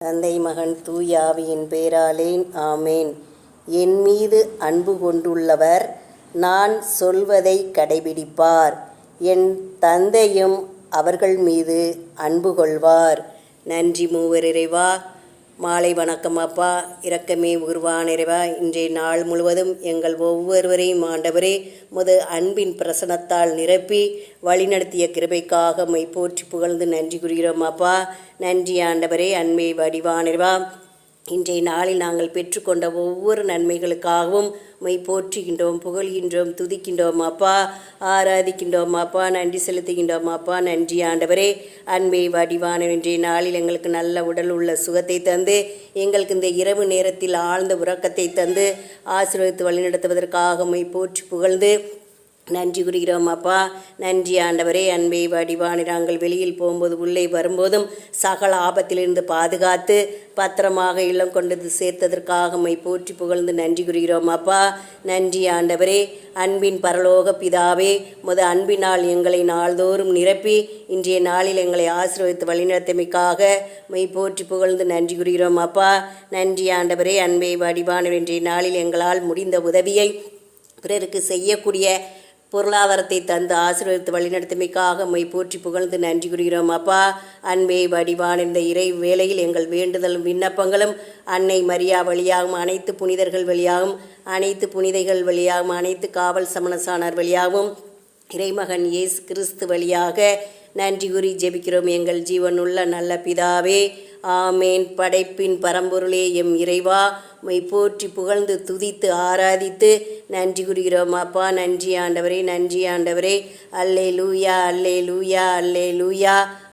தந்தை மகன் தூயாவியின் பேராலேன் ஆமேன். என் மீது அன்பு கொண்டுள்ளவர் நான் சொல்வதை கடைபிடிப்பார். என் தந்தையும் அவர்கள் மீது அன்பு கொள்வார். நன்றி மூவர் இறைவா. மாலை வணக்கம் அப்பா. இரக்கமே உருவான இறைவா, இன்றைய நாள் முழுவதும் எங்கள் ஒவ்வொருவரையும் ஆண்டவரே முது அன்பின் பிரசனத்தால் நிரப்பி வழிநடத்திய கிருபைக்காக மை போற்றி புகழ்ந்து நன்றி கூறுகிறோம் அப்பா. நன்றி ஆண்டவரே. அன்பை வடிவான இறைவா, இன்றைய நாளில் நாங்கள் பெற்றுக்கொண்ட ஒவ்வொரு நன்மைகளுக்காகவும் மை போற்றுகின்றோம், புகழ்கின்றோம், துதிக்கின்றோம் அப்பா, ஆராதிக்கின்றோம் அப்பா, நன்றி செலுத்துகின்றோம் அப்பா. நன்றி ஆண்டவரே. அன்பை வடிவான இன்றைய நாளில் எங்களுக்கு நல்ல உடல் உள்ள சுகத்தை தந்து, எங்களுக்கு இந்த இரவு நேரத்தில் ஆழ்ந்த உறக்கத்தை தந்து ஆசீர்வதித்து வழிநடத்துவதற்காக மை போற்றி புகழ்ந்து நன்றி கூறுகிறோம் அப்பா. நன்றி ஆண்டவரே. அன்பை வடிவான நாங்கள் வெளியில் போகும்போது உள்ளே வரும்போதும் சகல ஆபத்திலிருந்து பாதுகாத்து பத்திரமாக இல்லம் கொண்டது சேர்த்ததற்காக மை போற்றி புகழ்ந்து நன்றி கூறுகிறோம் அப்பா. நன்றி ஆண்டவரே. அன்பின் பரலோக பிதாவே, முத அன்பினால் எங்களை நாள்தோறும் நிரப்பி இன்றைய நாளில் எங்களை ஆசீர்வதித்து வழிநடத்தமைக்காக மை போற்றி புகழ்ந்து நன்றி கூறுகிறோம் அப்பா. நன்றி ஆண்டவரே. அன்பை வடிவான இன்றைய நாளில் எங்களால் முடிந்த உதவியை பிறருக்கு செய்யக்கூடிய பொருளாதாரத்தை தந்து ஆசீர்வதித்து வழிநடத்தமைக்காக மை போற்றி புகழ்ந்து நன்றி கூறுகிறோம் அப்பா. அன்பே வடிவான இந்த இறை வேளையில் எங்கள் வேண்டுதலும் விண்ணப்பங்களும் அன்னை மரியா வழியாகும், அனைத்து புனிதர்கள் வழியாகும், அனைத்து புனிதைகள் வழியாகும், அனைத்து காவல் சமணசானார் வழியாகவும், இறைமகன் இயேசு கிறிஸ்து வழியாக நன்றி கூறி ஜெபிக்கிறோம் எங்கள் ஜீவனுள்ள நல்ல பிதாவே. ஆமேன். படைப்பின் பரம்பொருளே எம் இறைவா, மை போற்றி புகழ்ந்து துதித்து ஆராதித்து நன்றி கூறுகிறோம் அப்பா. நன்றி ஆண்டவரே. நன்றி ஆண்டவரே. அல்லேலூயா, அல்லேலூயா, அல்லேலூயா.